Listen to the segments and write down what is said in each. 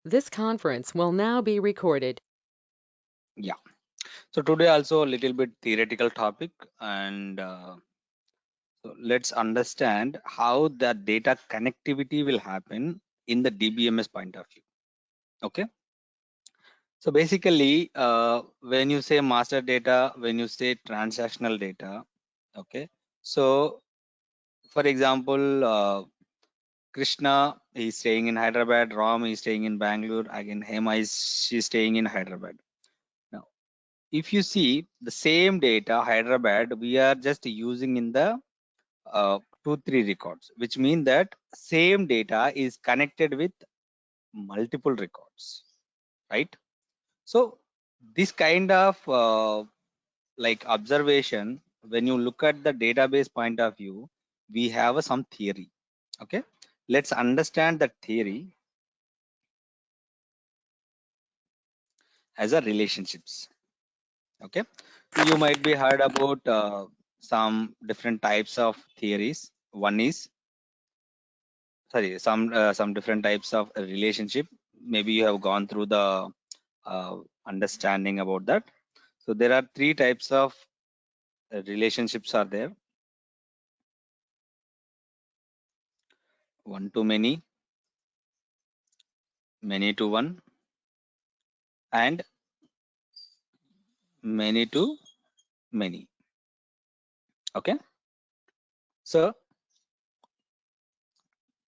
This conference will now be recorded. Yeah. So today also a little bit theoretical topic, and so let's understand how the data connectivity will happen in the DBMS point of view. Okay. So basically, when you say master data, when you say transactional data, okay. So for example, Krishna is staying in Hyderabad, Ram is staying in Bangalore, again Hema is she's staying in Hyderabad. Now, if you see the same data, Hyderabad, we are just using in the 2-3 records, which mean that same data is connected with multiple records, right? So this kind of like observation, when you look at the database point of view, we have some theory. Okay, let's understand that theory as a relationships. Okay, you might be heard about some different types of theories. One is some different types of relationship. Maybe you have gone through the understanding about that. So there are three types of relationships are there: one to many, many to one, and many to many. Okay, so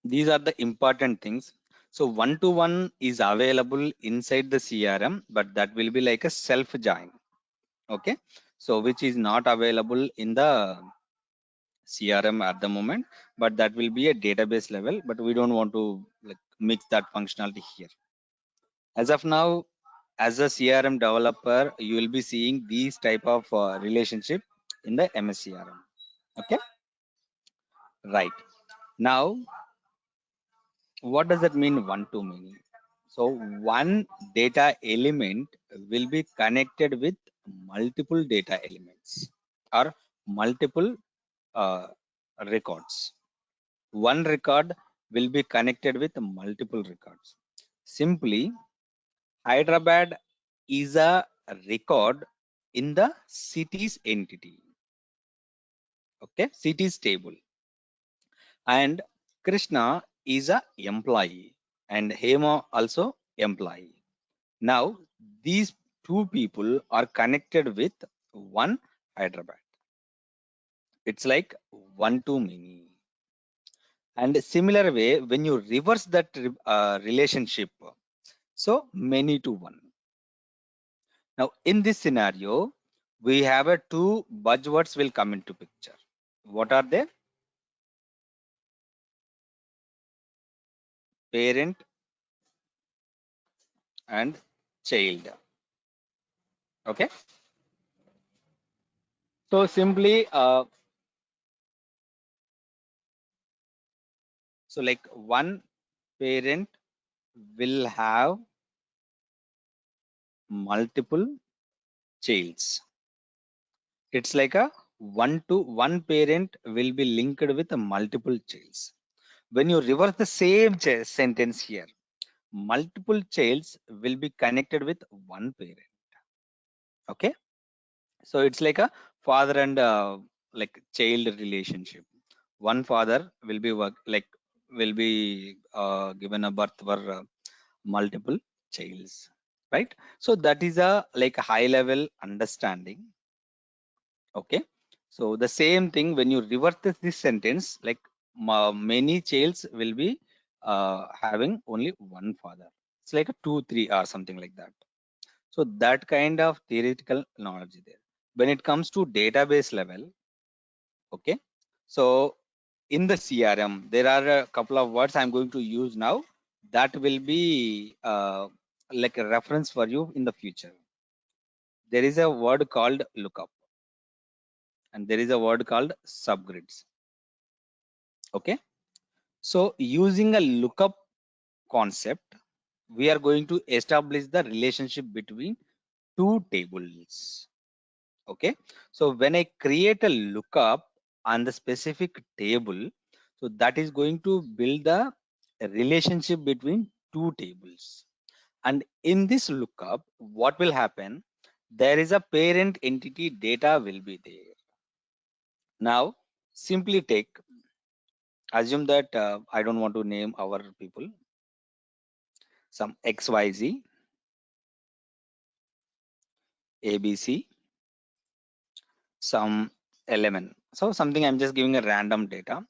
these are the important things. So one to one is available inside the CRM, but that will be like a self join. Okay, so which is not available in the CRM at the moment, but that will be a database level, but we don't want to like mix that functionality here. As of now, as a CRM developer, you will be seeing these type of relationship in the MS CRM. Okay, right. Now, what does that mean one to many? So one data element will be connected with multiple data elements or multiple uh, records. One record will be connected with multiple records. Simply, Hyderabad is a record in the city's entity. Okay, city's table. And Krishna is a employee and Hema also employee. Now, these two people are connected with one Hyderabad. It's like one to many. And similar way, when you reverse that relationship, so many to one. Now, in this scenario, we have a two buzzwords will come into picture. What are they? Parent and child. Okay. So simply, so like one parent will have multiple childs. It's like a one parent will be linked with multiple childs. When you reverse the same sentence here, multiple childs will be connected with one parent. Okay, so it's like a father and like child relationship. One father will be given a birth for multiple childs, right? So that is a like a high level understanding. Okay, so the same thing when you reverse this sentence, like many childs will be having only one father. It's like a 2 3 or something like that. So that kind of theoretical knowledge is there. When it comes to database level, okay, so in the CRM there are a couple of words I'm going to use now that will be like a reference for you in the future. There is a word called lookup and there is a word called subgrids. Okay, so using a lookup concept, we are going to establish the relationship between two tables. Okay, so when I create a lookup on the specific table, so that is going to build the relationship between two tables. And in this lookup, what will happen? There is a parent entity data will be there. Now, simply assume that I don't want to name our people, some XYZ, ABC, some element. So something I'm just giving a random data,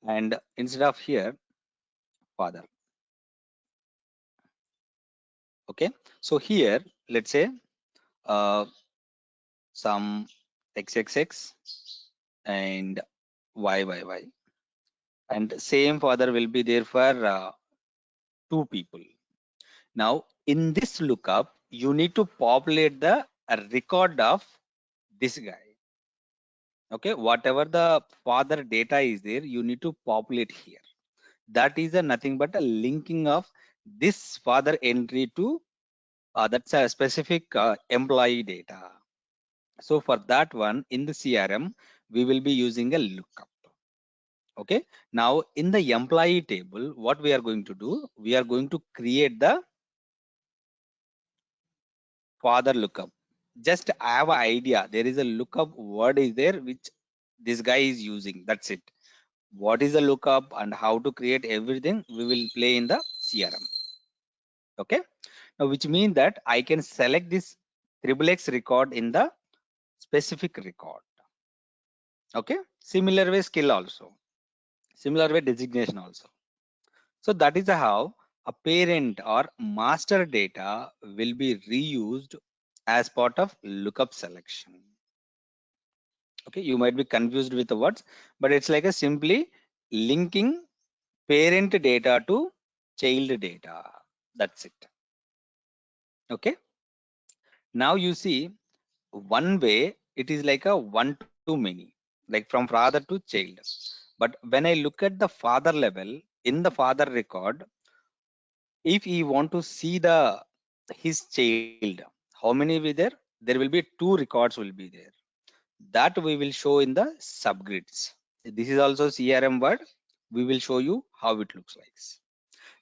and instead of here, father. Okay. So here, let's say uh, some XXX and YYY, and same father will be there for two people. Now, in this lookup, you need to populate the record of this guy. Okay, whatever the father data is there, you need to populate here. That is a nothing but a linking of this father entry to that's a specific employee data. So for that one in the CRM, we will be using a lookup. Okay. Now in the employee table, what we are going to do, we are going to create the father lookup. Just have an idea. There is a lookup word is there which this guy is using. That's it. What is the lookup and how to create everything we will play in the CRM. Okay. Now which means that I can select this triple X record in the specific record. Okay. Similar way skill also. Similar way designation also. So that is how a parent or master data will be reused as part of lookup selection. Okay, you might be confused with the words, but it's like a simply linking parent data to child data. That's it. Okay. Now you see one way it is like a one to many, like from father to child. But when I look at the father level in the father record, if you want to see the his child, how many will there? There will be two records will be there. That we will show in the subgrids. This is also CRM word. We will show you how it looks like.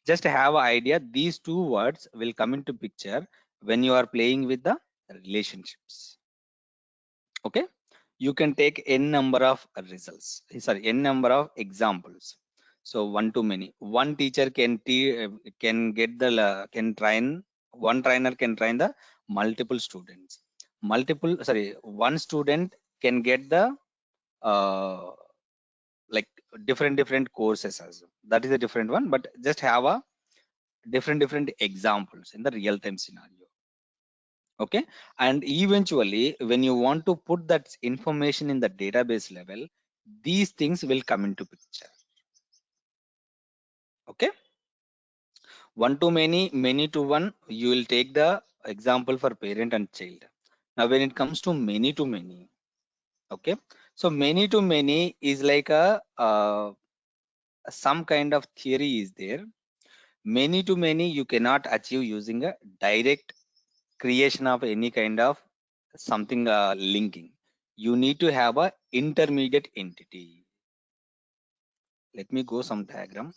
Just have an idea. These two words will come into picture when you are playing with the relationships. Okay. You can take n number of results. Sorry, n number of examples. So one to many. One teacher can get the can train. One trainer can train the multiple students. One student can get the uh, like different courses as well. That is a different one, but just have a different examples in the real time scenario. Okay. And eventually when you want to put that information in the database level, these things will come into picture. Okay. One to many, many to one, you will take the example for parent and child. Now when it comes to many, okay, so many to many is like a some kind of theory is there. Many to many you cannot achieve using a direct creation of any kind of something linking. You need to have a intermediate entity. Let me go some diagram.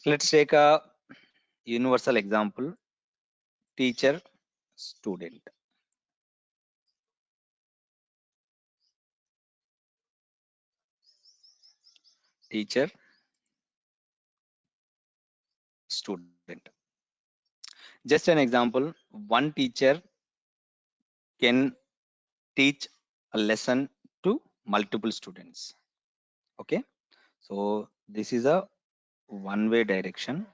Let's take a universal example: teacher, student. Teacher, student. Just an example: one teacher can teach a lesson to multiple students. Okay, so this is a one-way direction,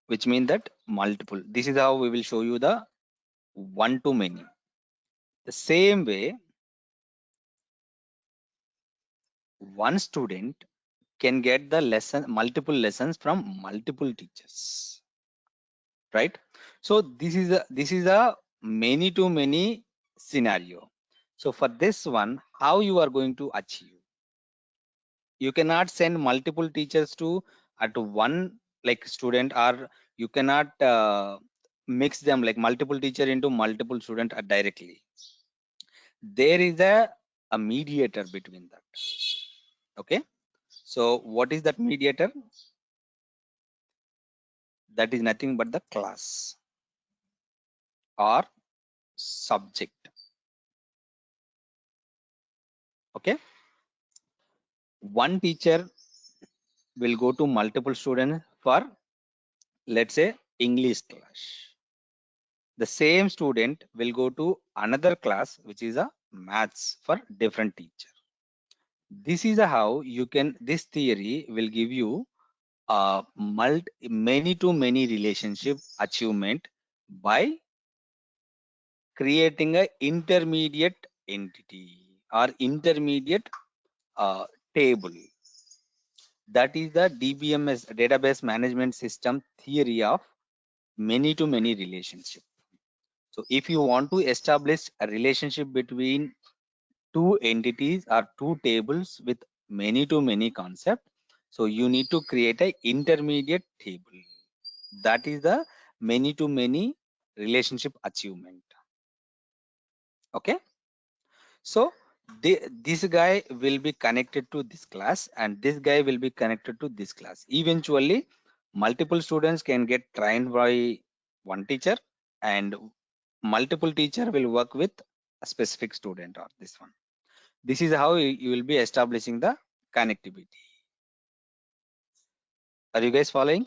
which means that multiple. This is how we will show you the one to many. The same way, one student can get the lesson, multiple lessons from multiple teachers, right? So this is a many to many scenario. So for this one, how you are going to achieve? You cannot send multiple teachers to at one like student, or you cannot mix them like multiple teacher into multiple student directly. There is a mediator between that. Okay, so what is that mediator? That is nothing but the class or subject. Okay, one teacher will go to multiple students for, let's say, English class. The same student will go to another class which is a maths for different teacher. This is how you can, this theory will give you many to many relationship achievement by creating a intermediate entity or intermediate table. That is the DBMS, database management system theory of many to many relationship. So if you want to establish a relationship between two entities or two tables with many to many concept, so you need to create a intermediate table. That is the many to many relationship achievement. Okay, so this guy will be connected to this class and this guy will be connected to this class. Eventually multiple students can get trained by one teacher and multiple teacher will work with a specific student or this one. This is how you will be establishing the connectivity. Are you guys following?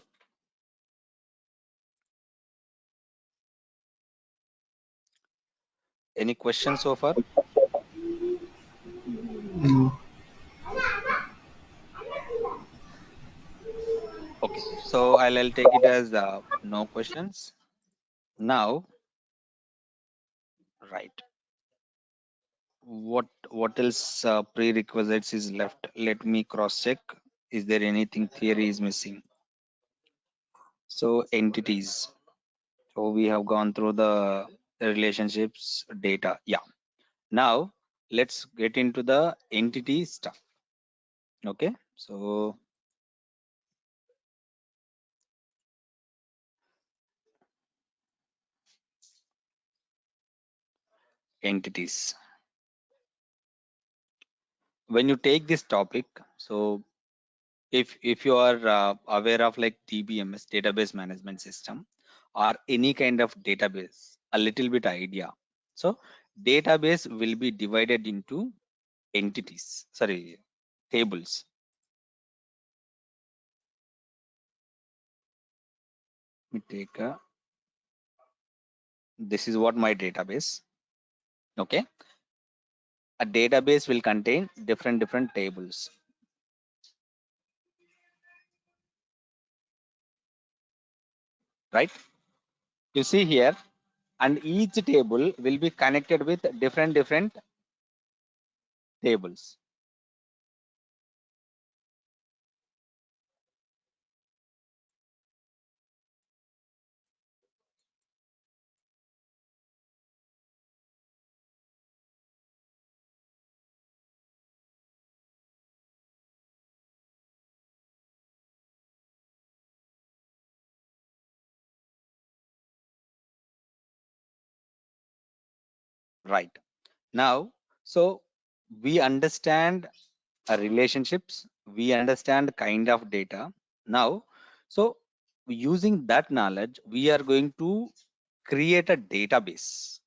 Any questions so far? Okay, so I'll take it as no questions. Now, right. What else prerequisites is left? Let me cross check. Is there anything theory is missing? So entities. So we have gone through the relationships data. Yeah. Now let's get into the entity stuff. Okay. So entities. When you take this topic, so if you are aware of like DBMS, database management system, or any kind of database, a little bit idea. So database will be divided into entities, sorry, tables. Let me take a, this is what my database. Okay, a database will contain different tables, right? You see here, and each table will be connected with different tables. Right. Now, so we understand relationships, we understand kind of data. Now, so using that knowledge, we are going to create a database,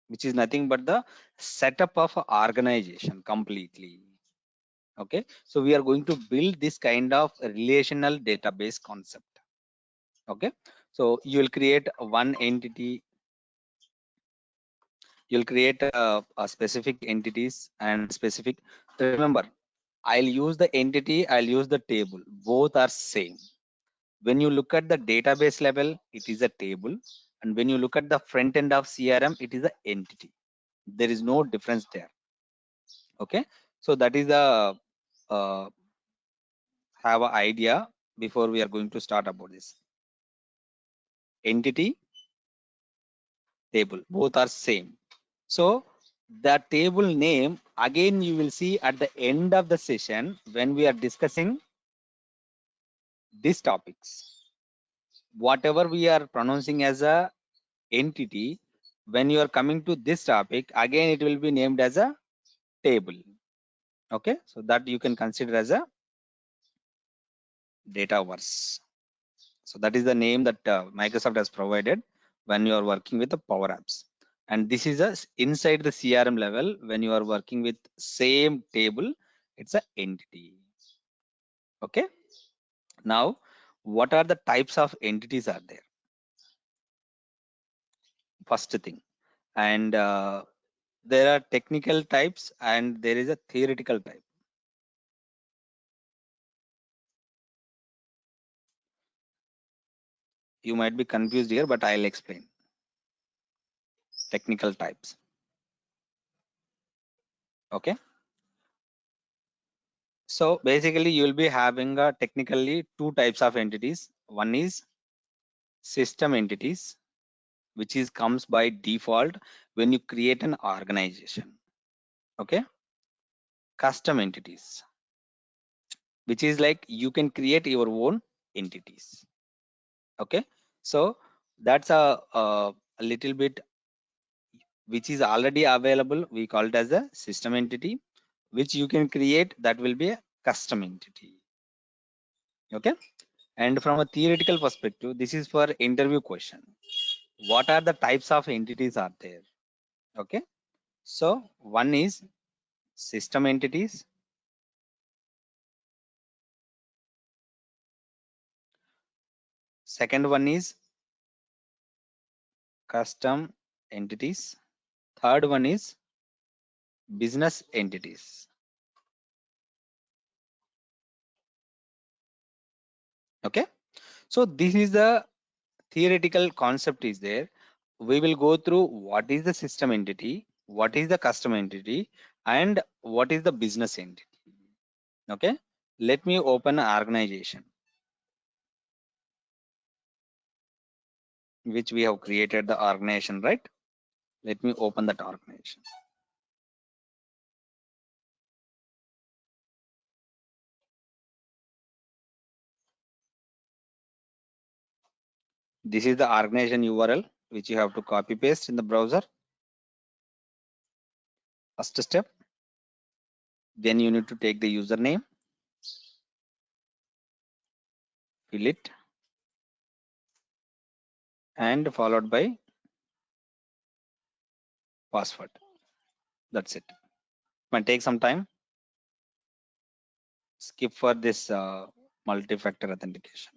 which is nothing but the setup of a organization completely. Okay, so we are going to build this kind of relational database concept. Okay, so you will create one entity, you'll create a specific entities and specific, remember, I'll use the entity, I'll use the table, both are same. When you look at the database level, it is a table, and when you look at the front end of CRM, it is an entity. There is no difference there. Okay, so that is the uh, have an idea before we are going to start about this. Entity, table, both are same. So the table name, again you will see at the end of the session when we are discussing these topics, whatever we are pronouncing as a entity, when you are coming to this topic, again it will be named as a table. Okay, so that you can consider as a dataverse. So that is the name that Microsoft has provided when you are working with the Power Apps. And this is a inside the CRM level. When you are working with same table, it's an entity. Okay. Now, what are the types of entities are there? First thing, and there are technical types and there is a theoretical type. You might be confused here, but I'll explain. Technical types. Okay. So basically, you will be having technically two types of entities. One is system entities, which is comes by default when you create an organization. Okay. Custom entities, which is like you can create your own entities. Okay. So that's a little bit which is already available. We call it as a system entity, which you can create. That will be a custom entity. Okay. And from a theoretical perspective, this is for interview question. What are the types of entities are there? Okay. So one is system entities. Second one is custom entities. Third one is business entities. Okay. So this is the theoretical concept is there. We will go through what is the system entity, what is the custom entity, and what is the business entity. Okay. Let me open an organization which we have created the organization, right? Let me open that organization. This is the organization URL which you have to copy paste in the browser. First step. Then you need to take the username, fill it, and followed by password. That's it. Might take some time. Skip for this multi-factor authentication.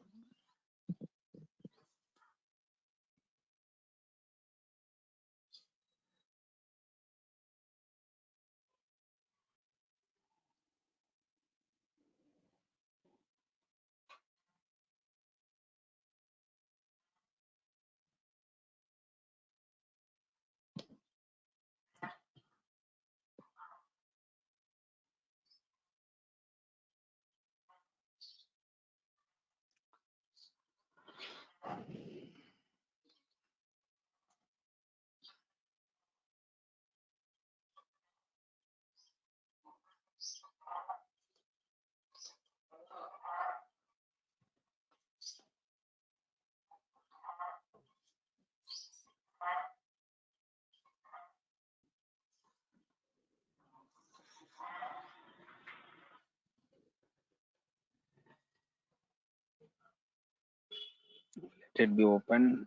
Let it be open.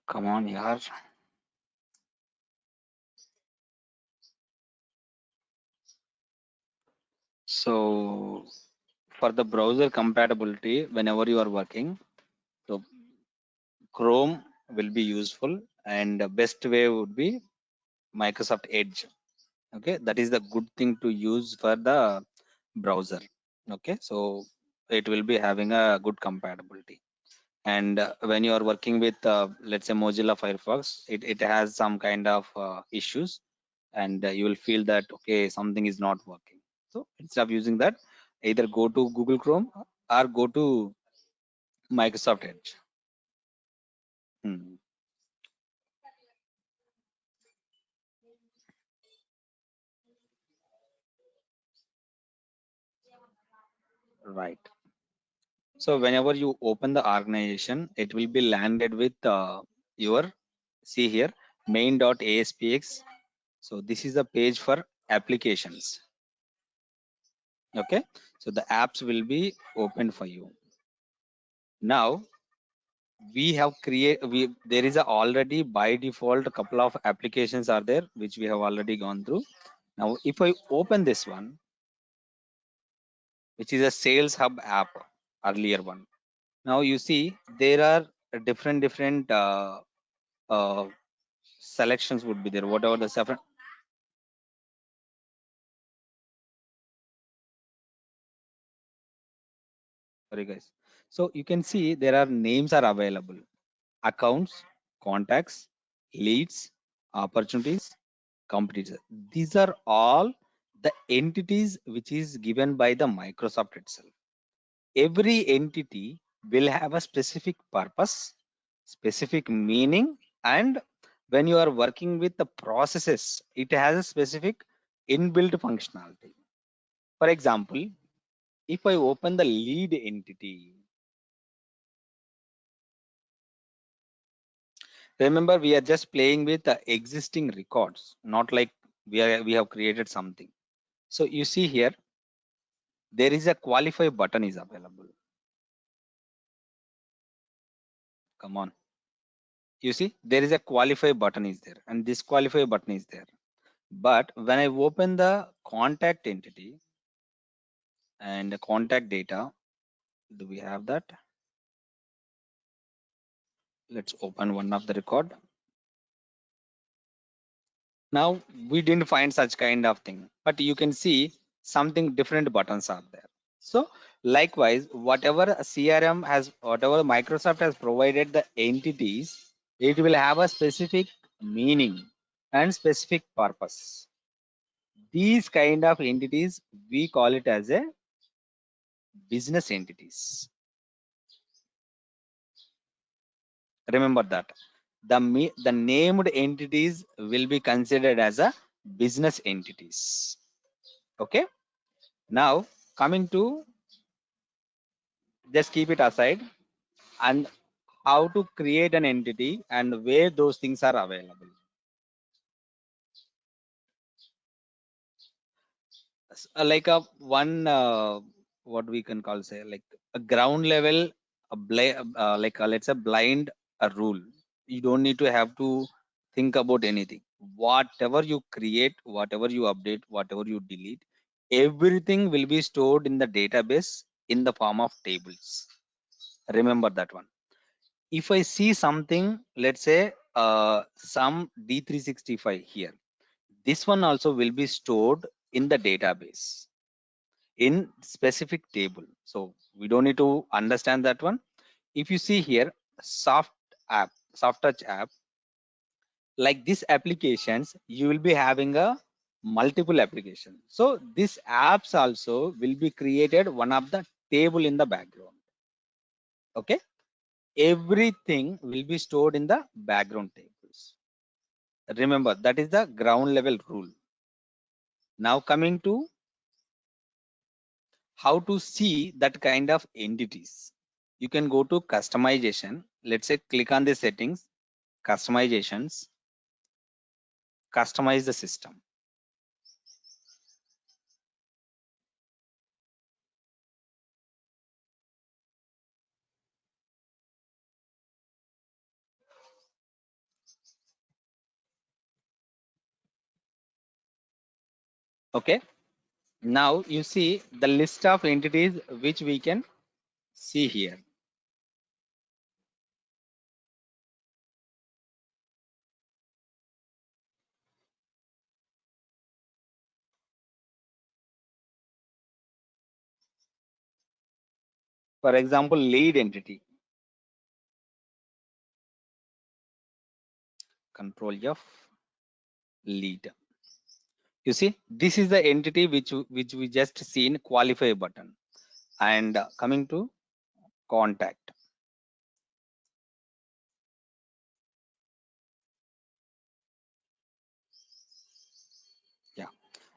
Come on, yaar. So for the browser compatibility, whenever you are working, so Chrome will be useful, and the best way would be Microsoft Edge. Okay, that is the good thing to use for the browser. Okay, so it will be having a good compatibility. And when you are working with, let's say, Mozilla Firefox, it has some kind of issues, and you will feel that okay, something is not working. So instead of using that, either go to Google Chrome or go to Microsoft Edge. Hmm, right. So whenever you open the organization, it will be landed with your, see here, main.aspx. So this is the page for applications. Okay, so the apps will be open for you. Now we have create, we there is a already by default a couple of applications are there which we have already gone through. Now if I open this one, which is a sales hub app, earlier one, now you see there are different uh, selections would be there, whatever the seven. Sorry guys, so you can see there are names are available: accounts, contacts, leads, opportunities, competitors. These are all the entities which is given by the Microsoft itself. Every entity will have a specific purpose, specific meaning, and when you are working with the processes, it has a specific inbuilt functionality. For example, if I open the lead entity, remember we are just playing with the existing records, not like we have created something. So you see here, there is a qualify button is available. Come on. You see, there is a qualify button is there, and this qualify button is there. But when I open the contact entity and the contact data, do we have that? Let's open one of the record. Now we didn't find such kind of thing, but you can see something different buttons are there. So likewise, whatever a CRM has, whatever Microsoft has provided the entities, it will have a specific meaning and specific purpose. These kind of entities, we call it as a business entities. Remember that the named entities will be considered as a business entities. Okay. Now coming to, just keep it aside, and how to create an entity and where those things are available. Like a one, what we can call, say, like a ground level, like a, let's say, blind a rule. You don't need to have to think about anything. Whatever you create, whatever you update, whatever you delete, everything will be stored in the database in the form of tables. Remember that one. If I see something, let's say some D365 here, this one also will be stored in the database in specific table. So we don't need to understand that one. If you see here, soft app, soft touch app, like these applications, you will be having a multiple application. So these apps also will be created one of the table in the background. Okay, everything will be stored in the background tables. Remember, that is the ground level rule. Now coming to how to see that kind of entities. You can go to customization. Let's say click on the settings, customizations, customize the system. Okay, now you see the list of entities which we can see here. For example, lead entity, control F, lead. You see, this is the entity which we just seen qualify button. And coming to contact. Yeah,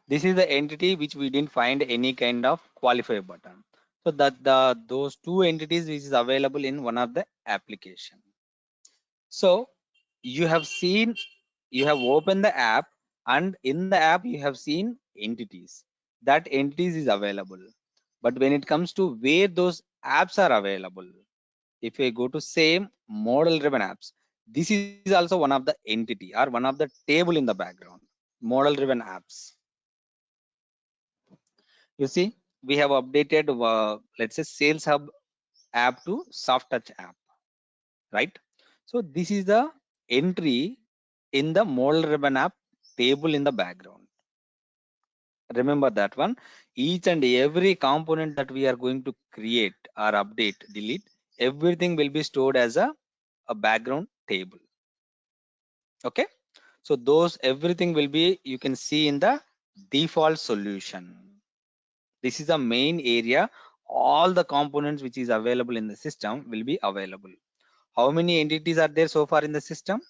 this is the entity which we didn't find any kind of qualify button. So that those two entities which is available in one of the application. So you have seen, you have opened the app, and in the app you have seen entities. That entities is available. But when it comes to where those apps are available, if we go to same model driven apps, this is also one of the entity or one of the table in the background. Model driven apps. You see, we have updated, let's say, Sales Hub app to Soft Touch app, right? So this is the entry in the model driven app table in the background. Remember that one. Each and every component that we are going to create or update, delete, everything will be stored as a background table. Okay. So those everything will be, you can see in the default solution. This is the main area. All the components which is available in the system will be available. How many entities are there so far in the system?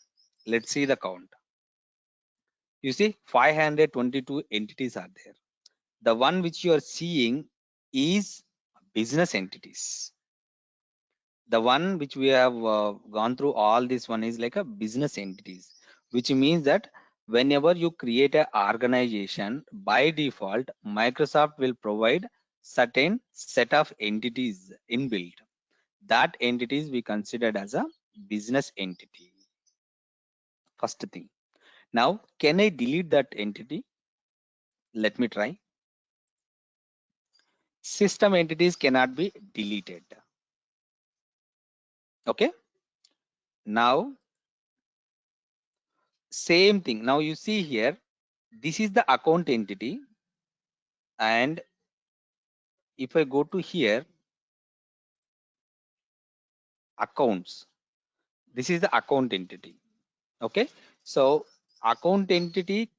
Let's see the count. You see 522 entities are there. The one which you are seeing is business entities. The one which we have gone through all this one is like a business entities, which means that whenever you create an organization, by default Microsoft will provide certain set of entities inbuilt. That entities we considered as a business entity. First thing. Now can I delete that entity? Let me try. System entities cannot be deleted. Okay, now same thing. Now you see here, this is the account entity, and if I go to here, accounts, this is the account entity. Okay, so account entity,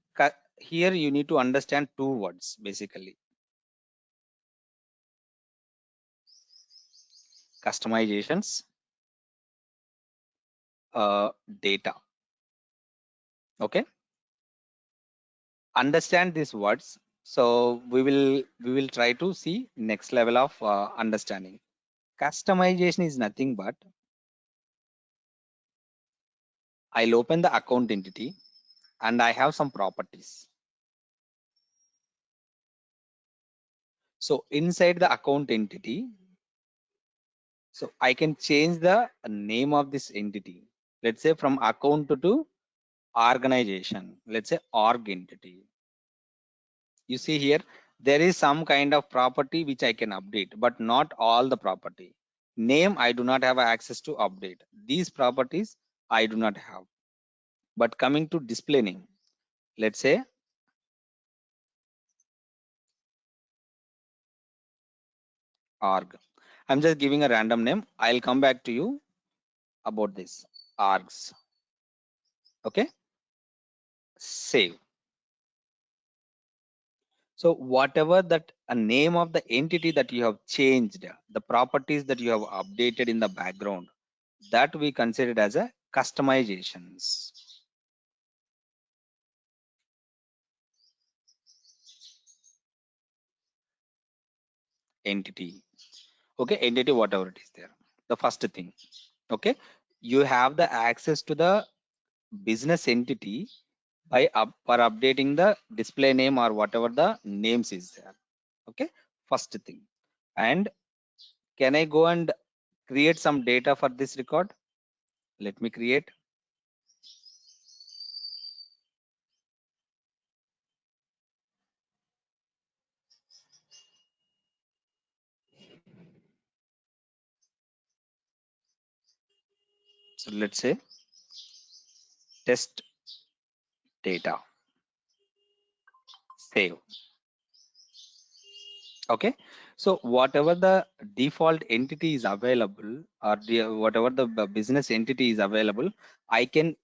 here you need to understand two words basically: customizations, data. Okay, understand these words. So we will try to see next level of understanding. Customization is nothing but I'll open the account entity and I have some properties. So inside the account entity, so I can change the name of this entity. Let's say from account to organization. Let's say org entity. You see here, there is some kind of property which I can update, but not all the property. Name, I do not have access to update. These properties I do not have. But coming to display name, let's say org. I'm just giving a random name. I'll come back to you about this orgs. Okay, save. So whatever that a name of the entity that you have changed, the properties that you have updated in the background, that we consider it as a customizations entity. Okay, entity whatever it is there. The first thing. Okay, you have the access to the business entity by for updating the display name or whatever the names is there. Okay, first thing. And can I go and create some data for this record? Let me create. So let's say test data, save. Okay, so whatever the default entity is available, or whatever the business entity is available, I can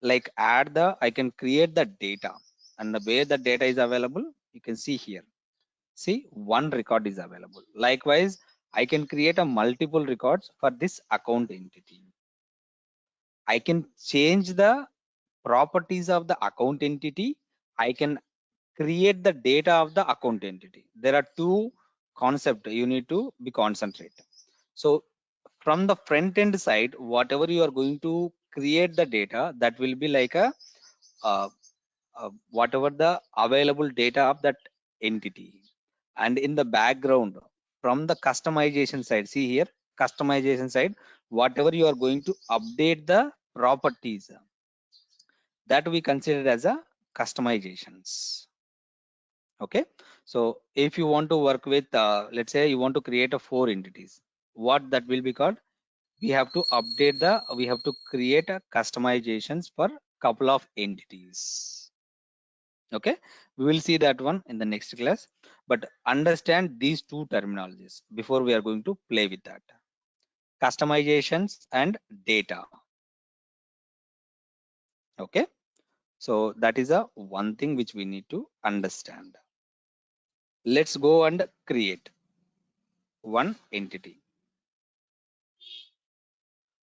like I can create the data, and the way the data is available, you can see here. See, one record is available. Likewise, I can create a multiple records for this account entity. I can change the properties of the account entity. I can create the data of the account entity. There are two concepts you need to be concentrate. So from the front end side, whatever you are going to create the data, that will be like a whatever the available data of that entity. And in the background, from the customization side, see here, customization side, whatever you are going to update the properties, that we consider as a customizations. Okay, so if you want to work with let's say you want to create a 4 entities, what that will be called, we have to update the, we have to create a customizations for couple of entities. Okay, we will see that one in the next class, but understand these two terminologies before we are going to play with that: customizations and data. Okay, so that is a one thing which we need to understand. Let's go and create one entity.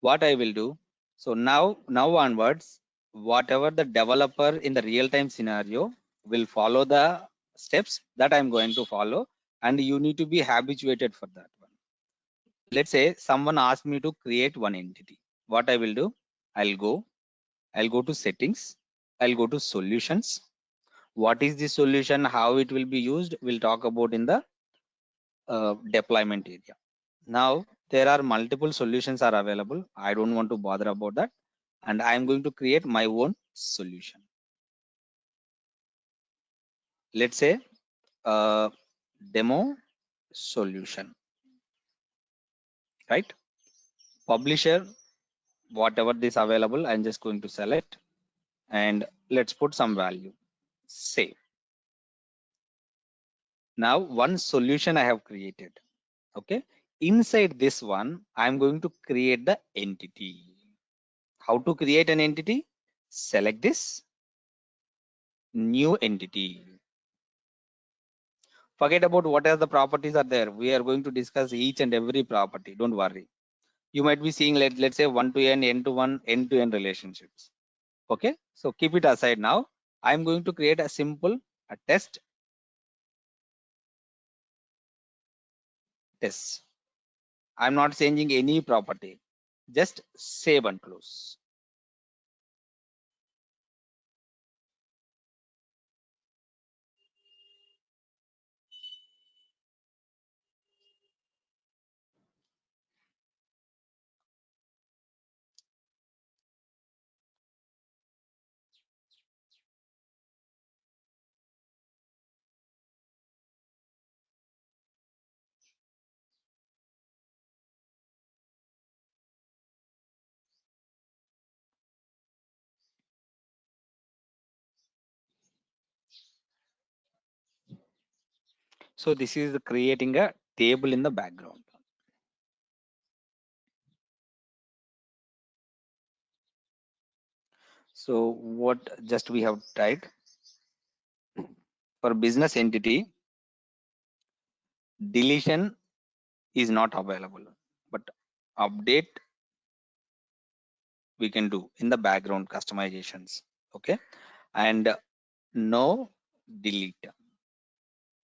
What I will do, so now onwards, whatever the developer in the real-time scenario will follow the steps that I'm going to follow, and you need to be habituated for that one. Let's say someone asked me to create one entity. What I will do, I'll go to settings, I'll go to solutions. What is the solution, how it will be used, we'll talk about in the deployment area. Now there are multiple solutions are available, I don't want to bother about that, and I'm going to create my own solution. Let's say demo solution, right? Publisher, whatever this available, I'm just going to select, and let's put some value, save. Now one solution I have created. Okay, inside this one I'm going to create the entity. How to create an entity? Select this, new entity. Forget about what are the properties are there, we are going to discuss each and every property, don't worry. You might be seeing, let's say one to n, n to one, end to end relationships. Okay, so keep it aside. Now I'm going to create a simple a test. I'm not changing any property, just save and close. So this is creating a table in the background. So what just we have tried for business entity, deletion is not available, but update we can do in the background customizations. Okay, and no delete.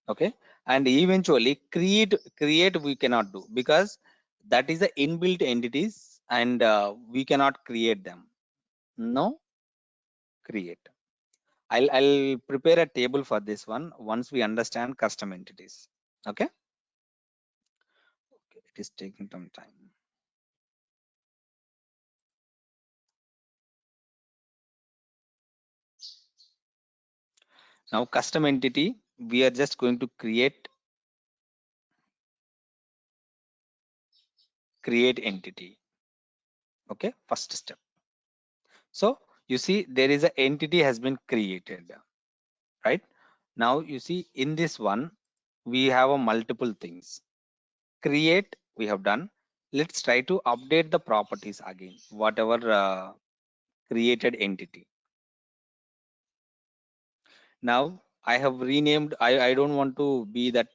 Okay, and eventually create we cannot do because that is the inbuilt entities, and we cannot create them. No create. I'll prepare a table for this one once we understand custom entities. Okay, okay, it is taking some time. Now custom entity, we are just going to create create entity. Okay, first step. So you see there is an entity has been created, right? Now you see in this one, we have a multiple things. Create, we have done. Let's try to update the properties again, whatever created entity. Now I have renamed, I don't want to be that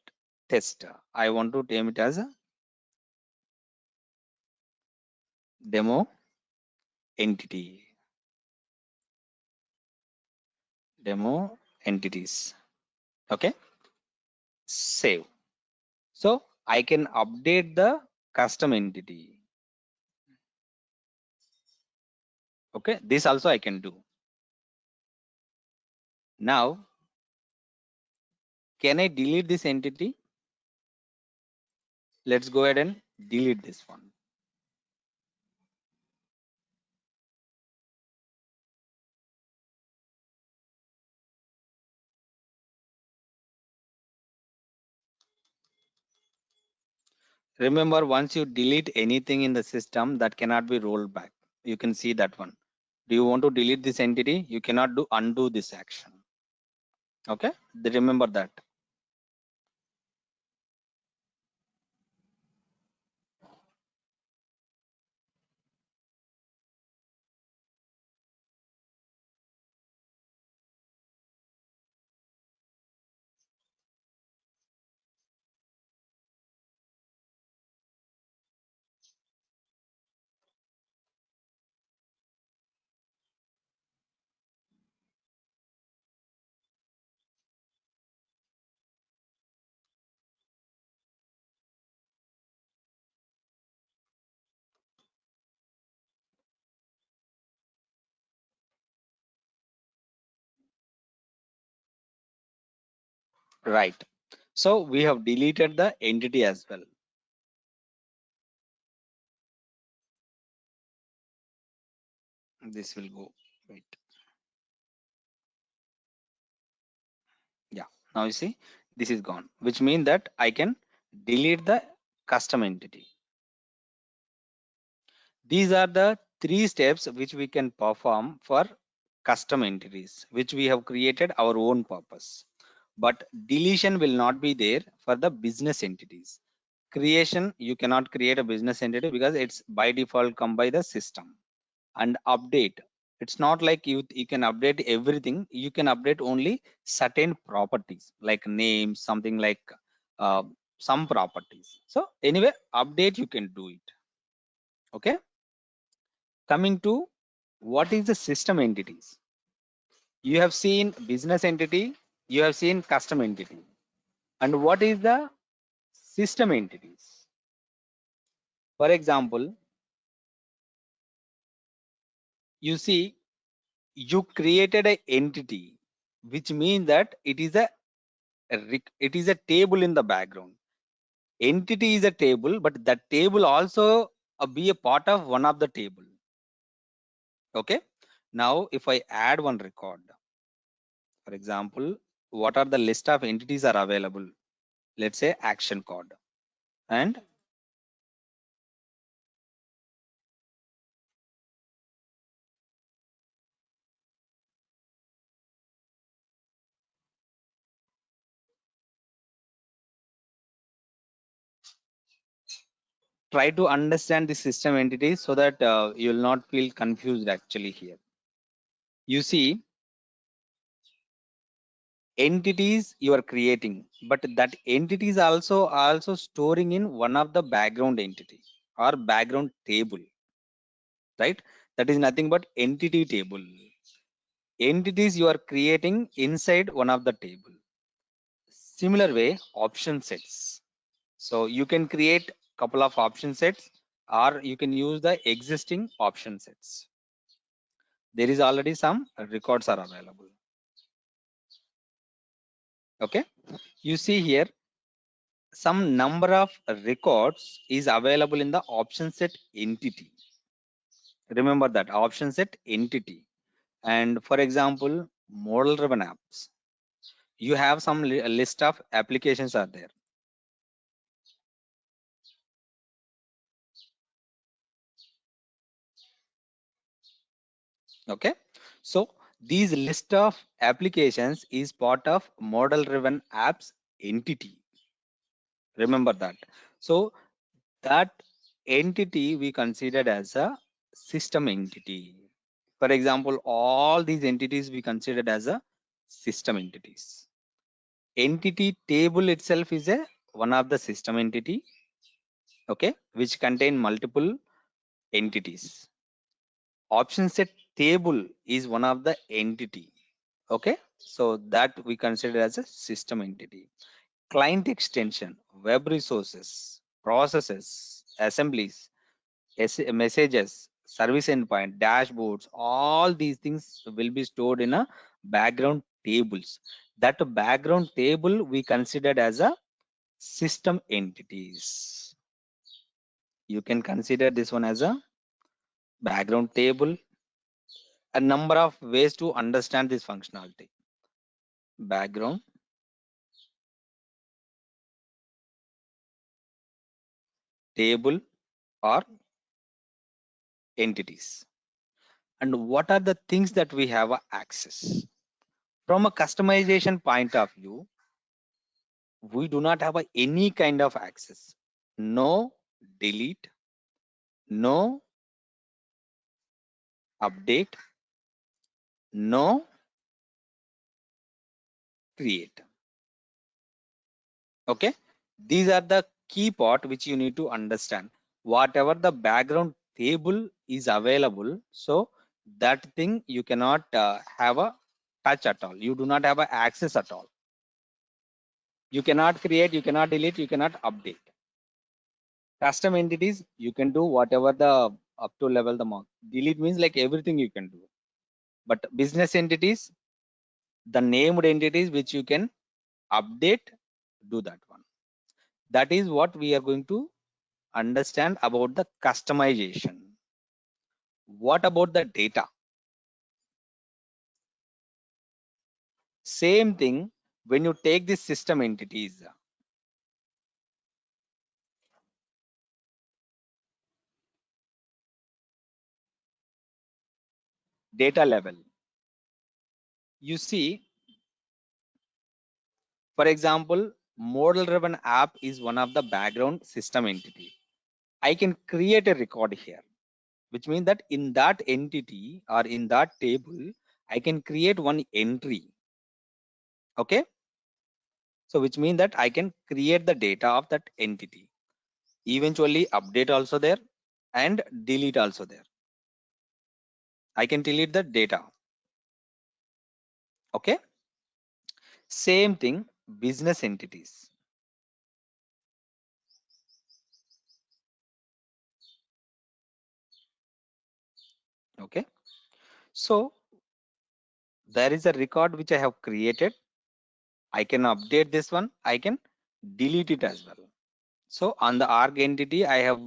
test. I want to name it as a demo entity, demo entities. Okay, save. So I can update the custom entity. Okay, this also I can do. Now, can I delete this entity? Let's go ahead and delete this one. Remember, once you delete anything in the system, that cannot be rolled back. You can see that one. Do you want to delete this entity? You cannot do undo this action. Okay, remember that. Right. So we have deleted the entity as well. This will go. Wait. Yeah. Now you see, this is gone, which means that I can delete the custom entity. These are the three steps which we can perform for custom entities, which we have created our own purpose. But deletion will not be there for the business entities. Creation, you cannot create a business entity because it's by default come by the system. And update, it's not like you can update everything. You can update only certain properties like name, something like uh, some properties. So anyway, update you can do it. Okay. Coming to what is the system entities? You have seen business entity, you have seen custom entity. And what is the system entities? For example, you see, you created an entity, which means that it is a table in the background. Entity is a table, but that table also be a part of one of the table. Okay. Now, if I add one record, for example, what are the list of entities are available? Let's say action code, and try to understand the system entities so that you will not feel confused actually here. You see, entities you are creating, but that entities also storing in one of the background entity or background table, right? That is nothing but entity table. Entities you are creating inside one of the table. Similar way, option sets. So you can create couple of option sets, or you can use the existing option sets. There is already some records are available. Okay, you see here some number of records is available in the option set entity. Remember that option set entity. And for example, model driven apps, you have some list of applications are there. Okay, so these list of applications is part of model driven apps entity. Remember that. So that entity we considered as a system entity. For example, all these entities we considered as a system entities. Entity table itself is a one of the system entity, okay, which contain multiple entities. Option set table is one of the entity, okay, so that we consider as a system entity. Client extension, web resources, processes, assemblies, messages, service endpoint, dashboards, all these things will be stored in a background tables. That background table we considered as a system entities. You can consider this one as a background table. A number of ways to understand this functionality. Background table or entities. And what are the things that we have access? From a customization point of view, we do not have any kind of access. No delete, no update, no create. Okay, these are the key part which you need to understand. Whatever the background table is available, so that thing you cannot have a touch at all. You do not have a access at all. You cannot create, you cannot delete, you cannot update. Custom entities you can do whatever the up to level the mark. Delete means like everything you can do. But business entities, the named entities which you can update, do that one. That is what we are going to understand about the customization. What about the data? Same thing. When you take the system entities, data level, you see, for example, model driven app is one of the background system entity. I can create a record here, which means that in that entity or in that table I can create one entry. Okay, so which means that I can create the data of that entity, eventually update also there and delete also there. I can delete the data. Okay, same thing, business entities. Okay, so there is a record which I have created. I can update this one, I can delete it as well. So on the org entity I have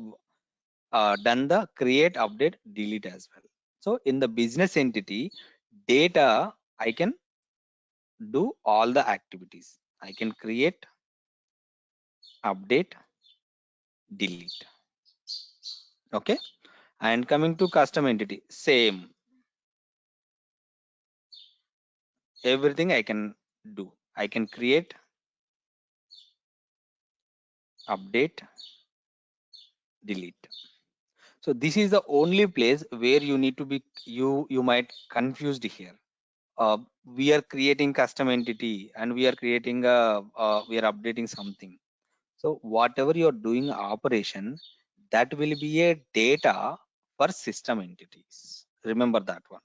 done the create, update, delete as well. So in the business entity data, I can do all the activities. I can create, update, delete. Okay, and coming to custom entity, same, everything I can do. I can create, update, delete. So this is the only place where you need to be, you might confused here. We are creating custom entity and we are creating we are updating something. So whatever you're doing operation, that will be a data for system entities. Remember that one.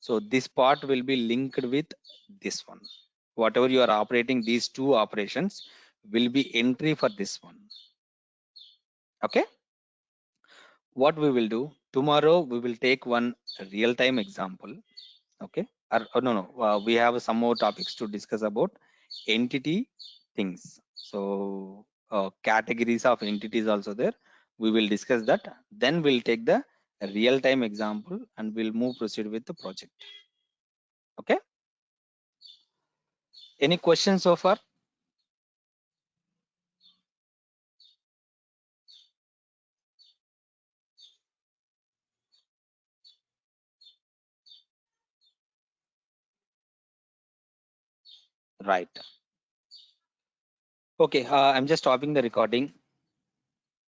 So this part will be linked with this one. Whatever you are operating, these two operations will be entry for this one. Okay. What we will do tomorrow, we will take one real-time example. Okay. Or no, no, we have some more topics to discuss about entity things. So categories of entities also there. We will discuss that. Then we'll take the real-time example and we'll move proceed with the project. Okay. Any questions so far? Right. Okay, I'm just stopping the recording.